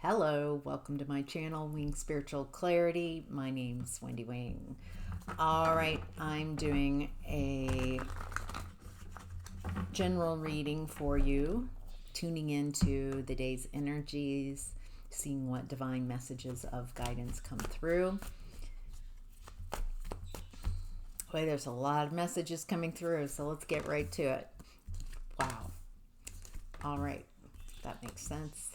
Hello, welcome to my channel, Wing Spiritual Clarity. My name's Wendy Wing. All right, I'm doing a general reading for you, tuning into the day's energies, seeing what divine messages of guidance come through. Boy, there's a lot of messages coming through, so let's get right to it. Wow. All right, that makes sense.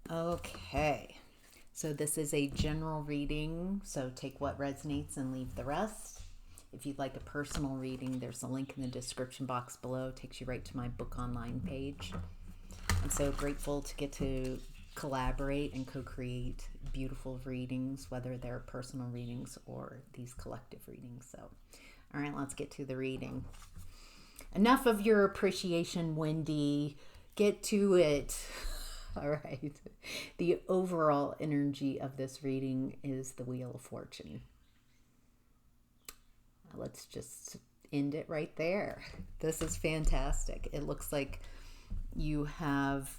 Okay, so this is a general reading, so take what resonates and leave the rest. If you'd like a personal reading, there's a link in the description box below. It takes you right to my book online page. I'm so grateful to get to collaborate and co-create beautiful readings, whether they're personal readings or these collective readings. So, all right, let's get to the reading. Enough of your appreciation, Wendy. Get to it. All right. The overall energy of this reading is the Wheel of Fortune. Let's just end it right there. This is fantastic. It looks like you have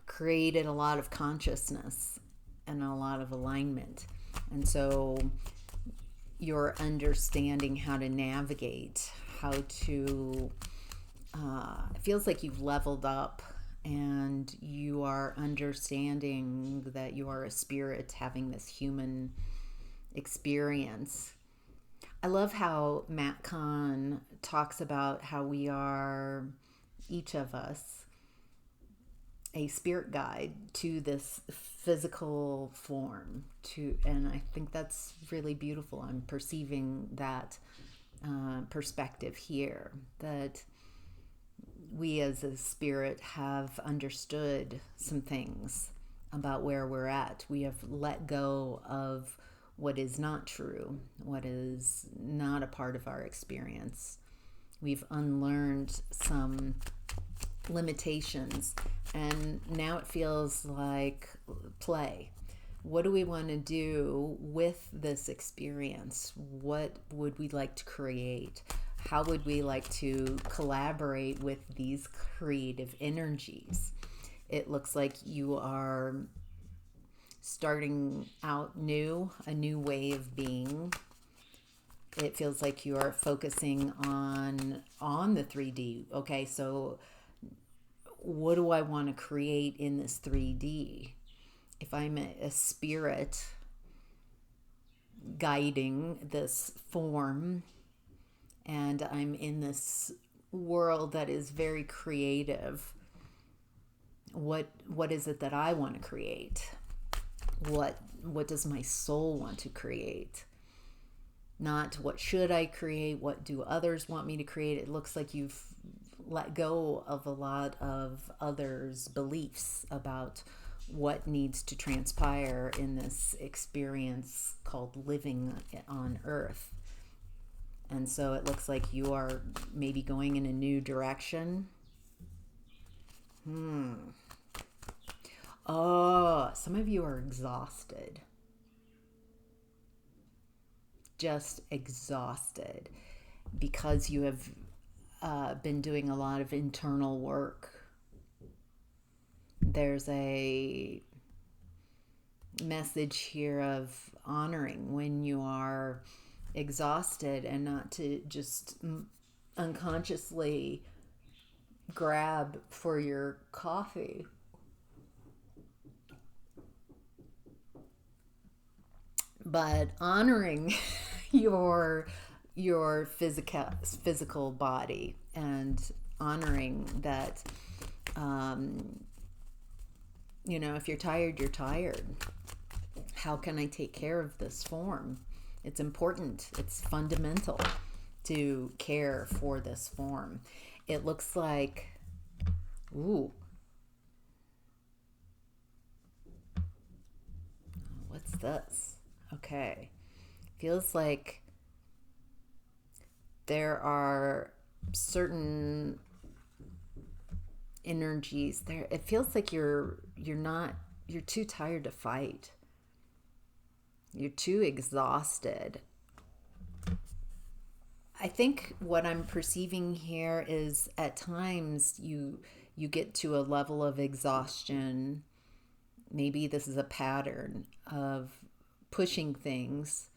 created a lot of consciousness and a lot of alignment. And so you're understanding how to navigate, how to, it feels like you've leveled up and you are understanding that you are a spirit having this human experience. I love how Matt Kahn talks about how we are, each of us, a spirit guide to this physical form. And I think that's really beautiful. I'm perceiving that perspective here, that we as a spirit have understood some things about where we're at. We have let go of what is not true, what is not a part of our experience. We've unlearned some limitations, and now it feels like play. What do we want to do with this experience? What would we like to create? How would we like to collaborate with these creative energies? It looks like you are starting out new, a new way of being. It feels like you are focusing on the 3D. Okay, so what do I want to create in this 3D? If I'm a spirit guiding this form, and I'm in this world that is very creative, what is it that I want to create? What does my soul want to create? Not what should I create, what do others want me to create. It looks like you've let go of a lot of others' beliefs about what needs to transpire in this experience called living on Earth. And so it looks like you are maybe going in a new direction. Oh, some of you are exhausted. Just exhausted because you have been doing a lot of internal work. There's a message here of honoring when you are exhausted and not to just unconsciously grab for your coffee. But honoring your physical body and honoring that if you're tired, you're tired. How can I take care of this form? It's important. It's fundamental to care for this form. It looks like, ooh, what's this? Okay. Feels like there are certain energies there. It feels like you're too tired to fight. You're too exhausted. I think what I'm perceiving here is at times you get to a level of exhaustion Maybe this is a pattern of pushing things,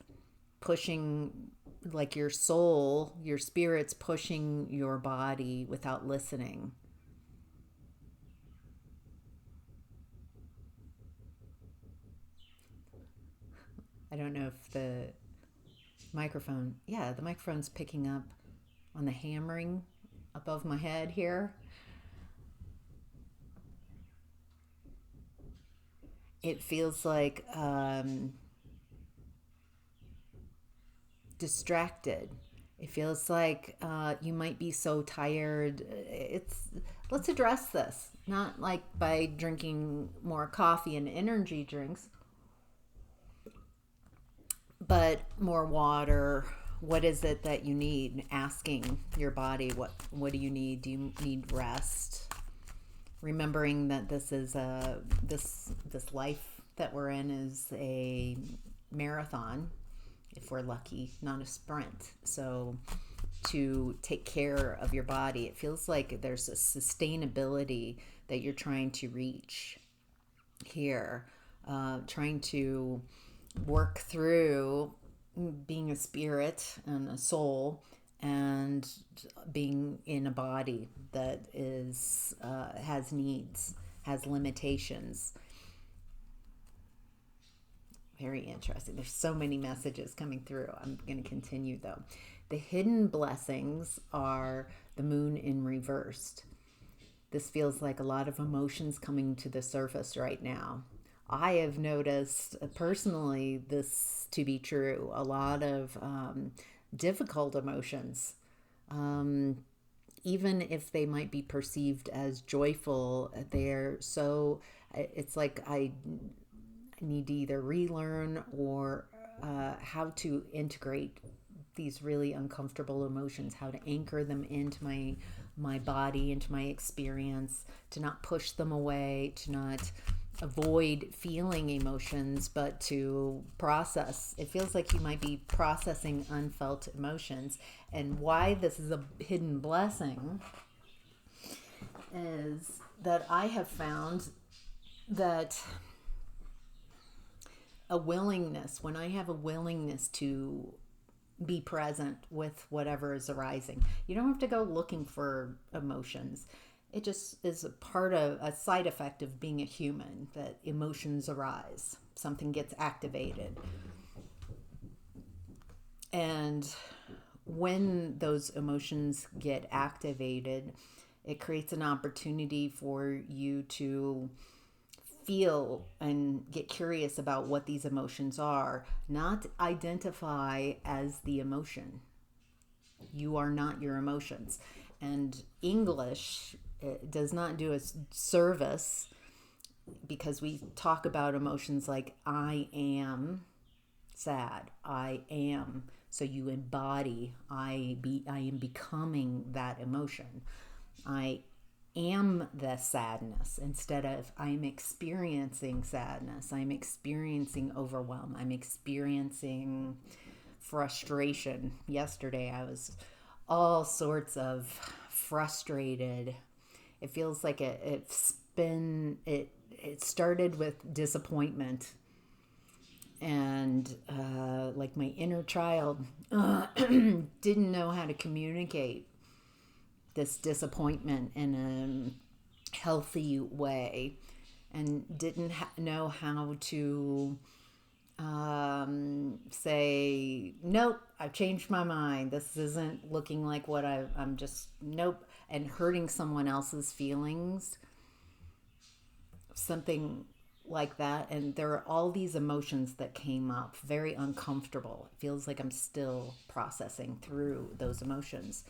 pushing like your soul, your spirit's pushing your body without listening. I don't know if the the microphone's picking up on the hammering above my head here. It feels like distracted. It feels like you might be so tired. Let's address this, not like by drinking more coffee and energy drinks, but more water. What is it that you need? Asking your body, what do you need? Do you need rest? Remembering that this life that we're in is a marathon, if we're lucky, not a sprint. So to take care of your body, it feels like there's a sustainability that you're trying to reach here, trying to work through being a spirit and a soul and being in a body that is has needs, has limitations. Very interesting. There's so many messages coming through. I'm going to continue though. The hidden blessings are the moon in reversed. This feels like a lot of emotions coming to the surface right now. I have noticed personally this to be true. A lot of difficult emotions, even if they might be perceived as joyful, they're so, it's like I need to either relearn or how to integrate these really uncomfortable emotions, how to anchor them into my body, into my experience, to not push them away, to not avoid feeling emotions, but to process. It feels like you might be processing unfelt emotions. And why this is a hidden blessing is that I have found that a willingness, when I have a willingness to be present with whatever is arising, you don't have to go looking for emotions. It just is a part of a side effect of being a human, that emotions arise, something gets activated. And when those emotions get activated, it creates an opportunity for you to feel and get curious about what these emotions are, not identify as the emotion. You are not your emotions. And English does not do a service, because we talk about emotions like I am sad, I am. So you embody, I am becoming that emotion. I am the sadness, instead of I'm experiencing sadness, I'm experiencing overwhelm, I'm experiencing frustration. Yesterday I was all sorts of frustrated. It feels like it started with disappointment, and like my inner child didn't know how to communicate this disappointment in a healthy way, and didn't know how to say, nope, I've changed my mind. This isn't looking like what I'm just, nope. And hurting someone else's feelings, something like that. And there are all these emotions that came up, very uncomfortable. It feels like I'm still processing through those emotions.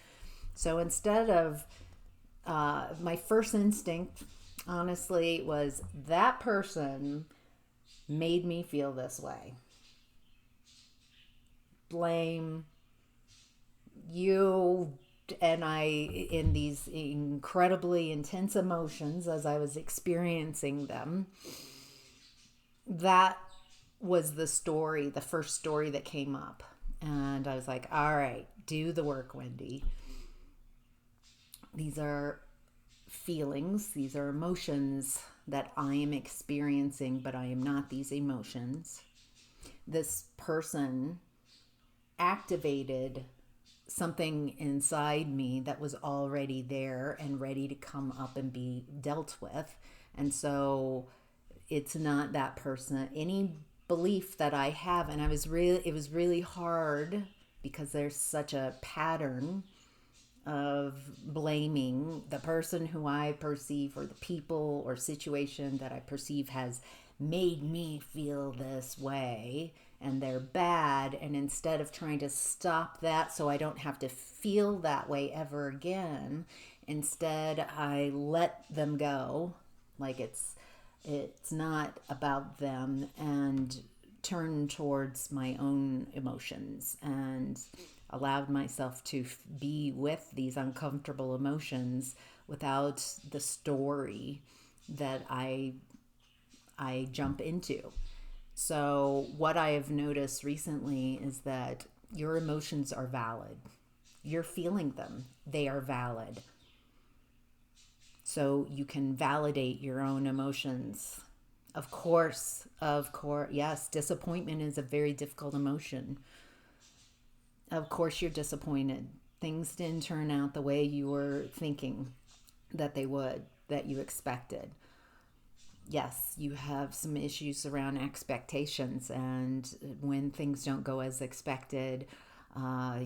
So instead of, my first instinct, honestly, was that person made me feel this way. Blame you. And I, in these incredibly intense emotions as I was experiencing them, that was the story, the first story that came up. And I was like, all right, do the work, Wendy. These are feelings, these are emotions that I am experiencing, but I am not these emotions. This person activated something inside me that was already there and ready to come up and be dealt with. And so it's not that person, any belief that I have. And it was really hard because there's such a pattern of blaming the person who I perceive, or the people or situation that I perceive has made me feel this way and they're bad. And instead of trying to stop that so I don't have to feel that way ever again, instead I let them go, like it's not about them, and turn towards my own emotions and allowed myself to be with these uncomfortable emotions without the story that I jump into. So what I have noticed recently is that your emotions are valid. You're feeling them. They are valid. So you can validate your own emotions. Of course, yes, disappointment is a very difficult emotion. Of course you're disappointed. Things didn't turn out the way you were thinking that they would, that you expected. Yes, you have some issues around expectations, and when things don't go as expected,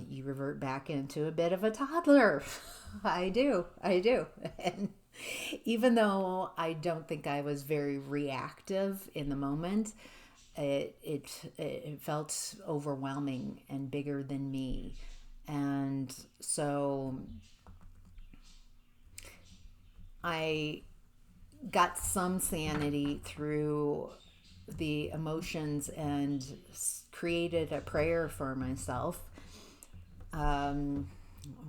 you revert back into a bit of a toddler. I do. And even though I don't think I was very reactive in the moment, it felt overwhelming and bigger than me. And so I got some sanity through the emotions and created a prayer for myself.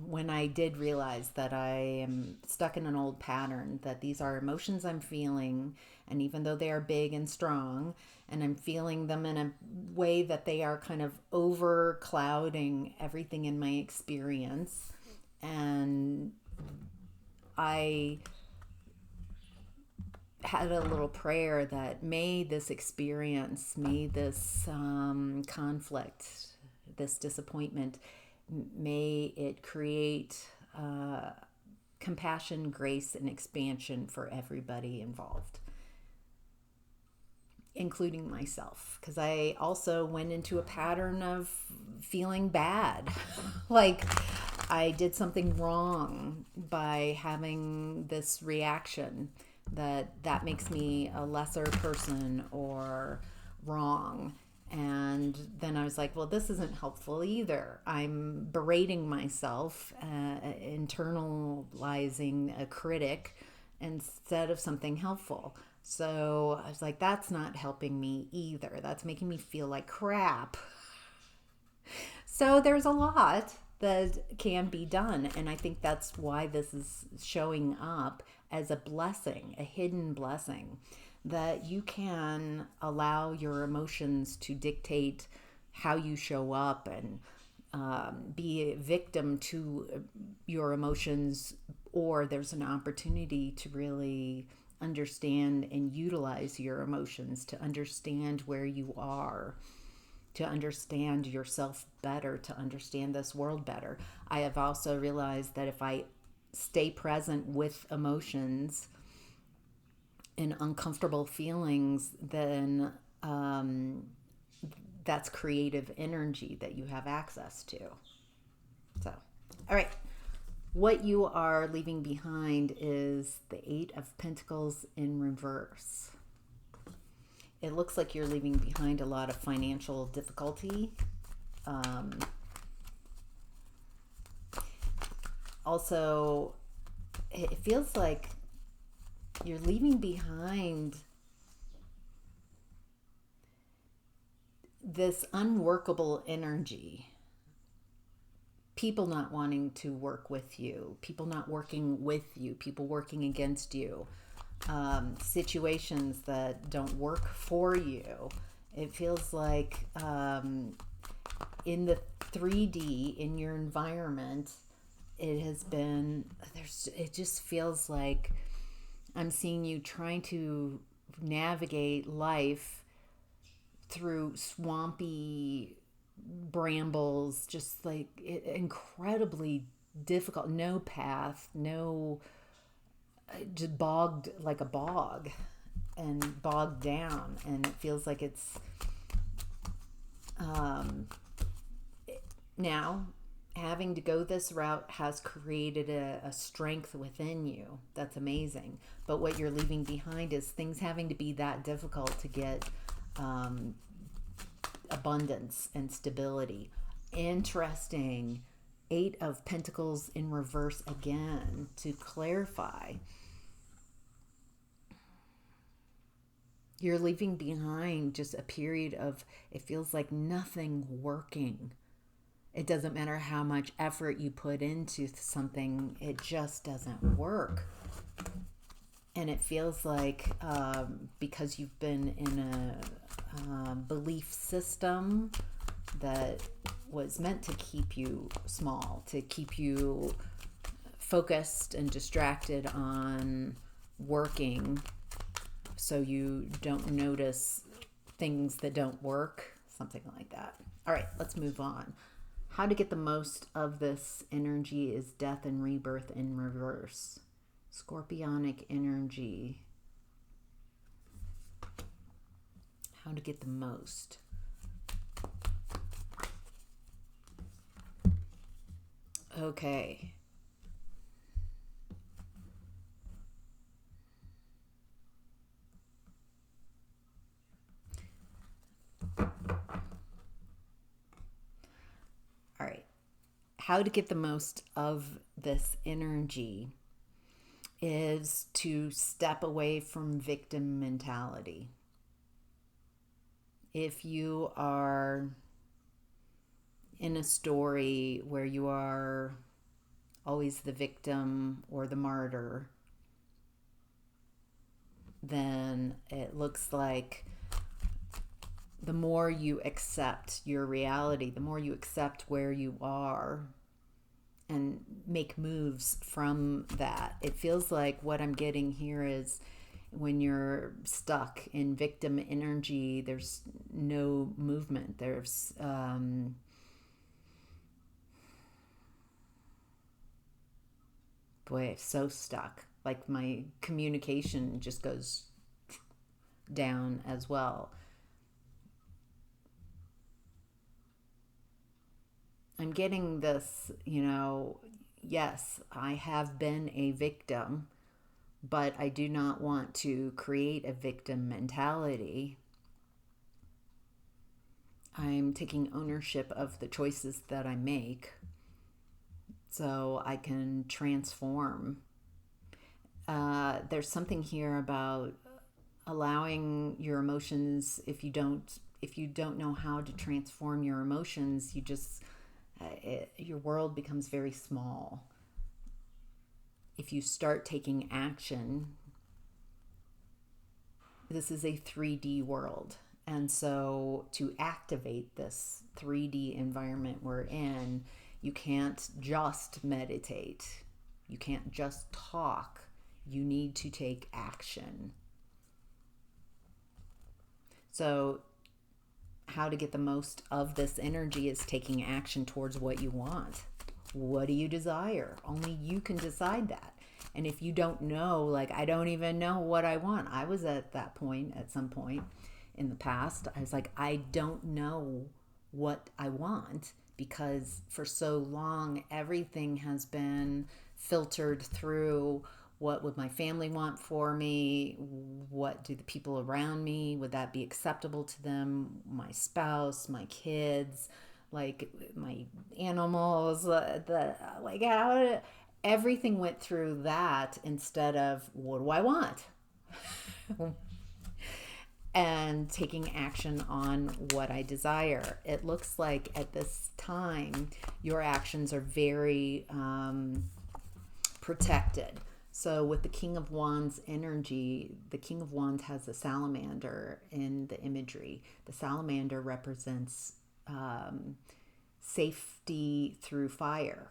When I did realize that I am stuck in an old pattern, that these are emotions I'm feeling, and even though they are big and strong, and I'm feeling them in a way that they are kind of over clouding everything in my experience, and I had a little prayer that may this experience, may this conflict, this disappointment, may it create compassion, grace, and expansion for everybody involved, including myself, because I also went into a pattern of feeling bad. Like I did something wrong by having this reaction that makes me a lesser person or wrong. And then I was like, well, this isn't helpful either. I'm berating myself, internalizing a critic instead of something helpful. So I was like, that's not helping me either. That's making me feel like crap. So there's a lot that can be done. And I think that's why this is showing up as a blessing, a hidden blessing, that you can allow your emotions to dictate how you show up, and be a victim to your emotions, or there's an opportunity to really understand and utilize your emotions, to understand where you are, to understand yourself better, to understand this world better. I have also realized that if I stay present with emotions and uncomfortable feelings, then that's creative energy that you have access to. So, all right. What you are leaving behind is the Eight of Pentacles in reverse. It looks like you're leaving behind a lot of financial difficulty. Also, it feels like you're leaving behind this unworkable energy. People not wanting to work with you, people not working with you, people working against you, situations that don't work for you. It feels like in the 3D, in your environment, it has been, it just feels like I'm seeing you trying to navigate life through swampy brambles, just like incredibly difficult, no path, no, just bogged like a bog and bogged down. And it feels like it's now having to go this route has created a strength within you that's amazing. But what you're leaving behind is things having to be that difficult to get abundance and stability. Interesting. Eight of Pentacles in reverse again to clarify. You're leaving behind just a period of, it feels like nothing working. It doesn't matter how much effort you put into something, it just doesn't work. And it feels like because you've been in a belief system that was meant to keep you small, to keep you focused and distracted on working so you don't notice things that don't work, something like that. All right, let's move on. How to get the most of this energy is death and rebirth in reverse. Scorpionic energy. How to get the most. Okay. All right. How to get the most of this energy is to step away from victim mentality. If you are in a story where you are always the victim or the martyr, then it looks like the more you accept your reality, the more you accept where you are and make moves from that. It feels like what I'm getting here is when you're stuck in victim energy, there's no movement. There's boy, so stuck. Like my communication just goes down as well. I'm getting this, yes, I have been a victim, but I do not want to create a victim mentality. I'm taking ownership of the choices that I make so I can transform. There's something here about allowing your emotions. If you don't know how to transform your emotions, you just your world becomes very small. If you start taking action, this is a 3D world. And so to activate this 3D environment we're in, you can't just meditate. You can't just talk. You need to take action. So how to get the most of this energy is taking action towards what you want. What do you desire? Only you can decide that. And if you don't know, like, I don't even know what I want. I was at that point at some point in the past. I was like, I don't know what I want, because for so long everything has been filtered through what would my family want for me, what do the people around me, would that be acceptable to them, my spouse, my kids, like my animals, like how everything went through that instead of what do I want. And taking action on what I desire. It looks like at this time your actions are very protected. So with the King of Wands energy, the King of Wands has a salamander in the imagery. The salamander represents safety through fire.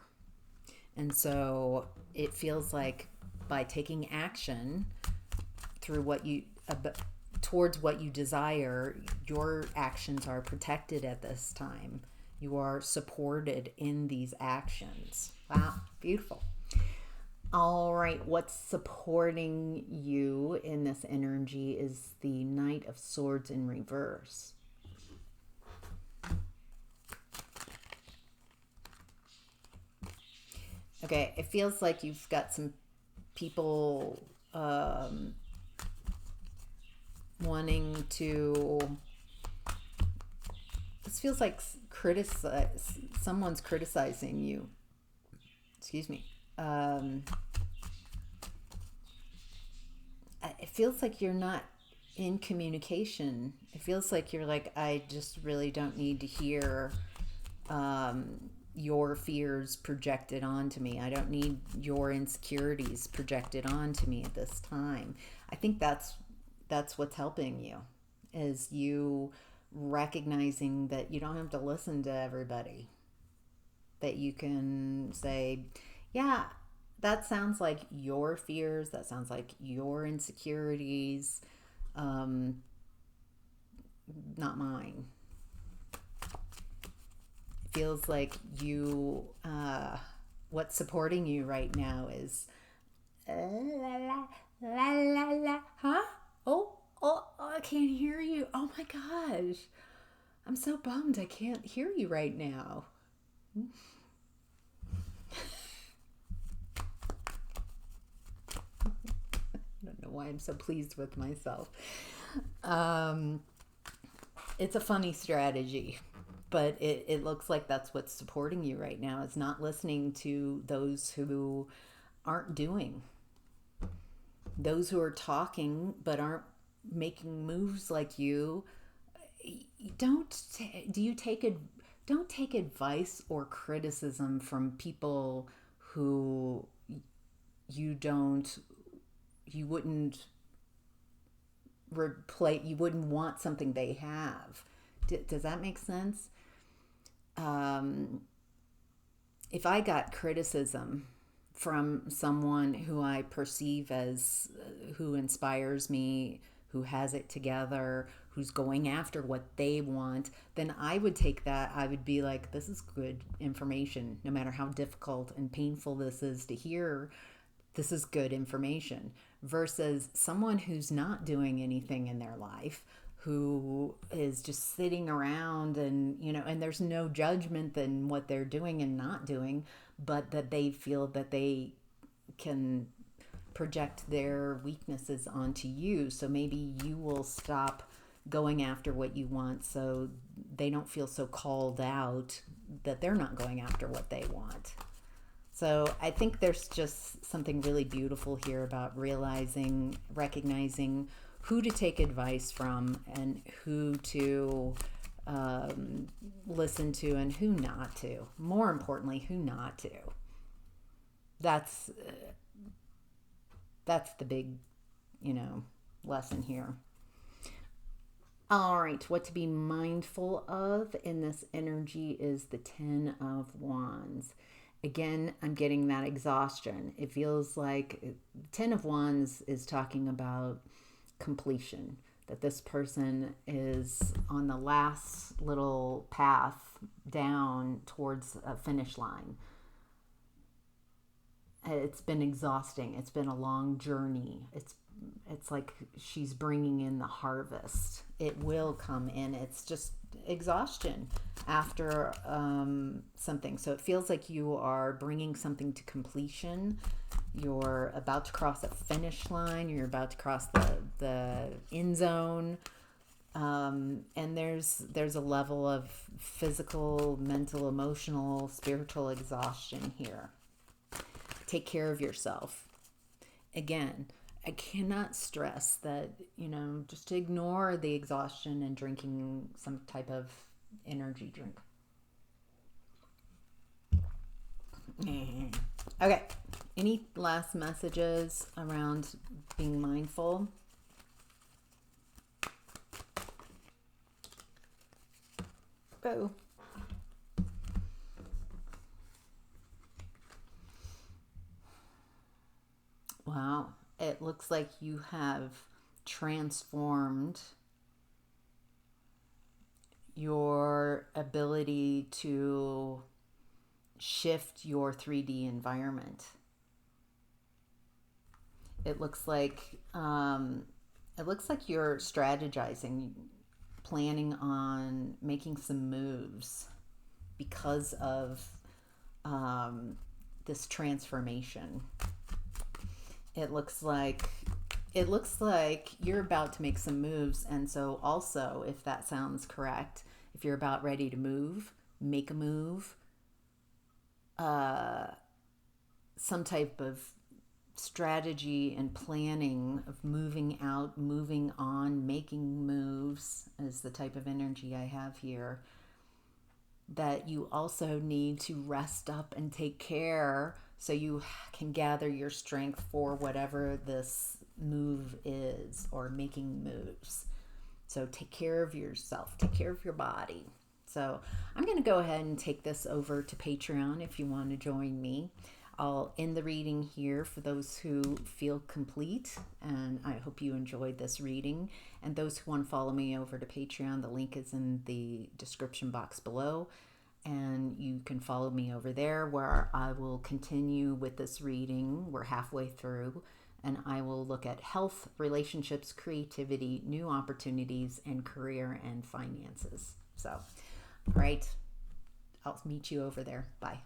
And so it feels like by taking action through what you towards what you desire, your actions are protected at this time. You are supported in these actions. Wow, beautiful. All right, what's supporting you in this energy is the Knight of Swords in reverse. Okay, it feels like you've got some people wanting to. This feels like someone's criticizing you. Excuse me. It feels like you're not in communication. It feels like you're like, I just really don't need to hear your fears projected onto me. I don't need your insecurities projected onto me at this time. I think that's what's helping you, is you recognizing that you don't have to listen to everybody. That you can say, yeah, that sounds like your fears, that sounds like your insecurities, not mine. It feels like what's supporting you right now is la la la la la, huh? Oh, I can't hear you. Oh my gosh. I'm so bummed I can't hear you right now. I don't know why I'm so pleased with myself. It's a funny strategy, but it looks like that's what's supporting you right now, is not listening to those who aren't doing, those who are talking but aren't making moves like you. Don't do you take it? Don't take advice or criticism from people who you don't you wouldn't you wouldn't want something they have. Does that make sense? If I got criticism from someone who I perceive as who inspires me, who has it together, who's going after what they want, then I would take that. I would be like, this is good information. No matter how difficult and painful this is to hear, this is good information. Versus someone who's not doing anything in their life, who is just sitting around, and and there's no judgment in what they're doing and not doing, but that they feel that they can project their weaknesses onto you. So maybe you will stop going after what you want, so they don't feel so called out that they're not going after what they want. So I think there's just something really beautiful here about recognizing who to take advice from and who to listen to and who not to. More importantly, who not to. That's the big, lesson here. All right, what to be mindful of in this energy is the Ten of Wands. Again, I'm getting that exhaustion. It feels like Ten of Wands is talking about completion, that this person is on the last little path down towards a finish line. It's been exhausting. It's been a long journey. It's like she's bringing in the harvest. It will come in. It's just exhaustion after something. So it feels like you are bringing something to completion. You're about to cross a finish line. You're about to cross the end zone. And there's a level of physical, mental, emotional, spiritual exhaustion here. Take care of yourself. Again, I cannot stress that, just to ignore the exhaustion and drinking some type of energy drink. Okay. Any last messages around being mindful? Oh. looks like you have transformed your ability to shift your 3D environment. It looks like you're strategizing, planning on making some moves because of this transformation. It looks like you're about to make some moves, and so also, if that sounds correct, if you're about ready to move, make a move, some type of strategy and planning of moving out, moving on, making moves is the type of energy I have here. That you also need to rest up and take care so you can gather your strength for whatever this move is, or making moves. So take care of yourself, take care of your body. So I'm going to go ahead and take this over to Patreon if you want to join me. I'll end the reading here for those who feel complete, and I hope you enjoyed this reading. And those who want to follow me over to Patreon, the link is in the description box below, and you can follow me over there where I will continue with this reading. We're halfway through, and I will look at health, relationships, creativity, new opportunities, and career and finances. So, all right, I'll meet you over there. Bye.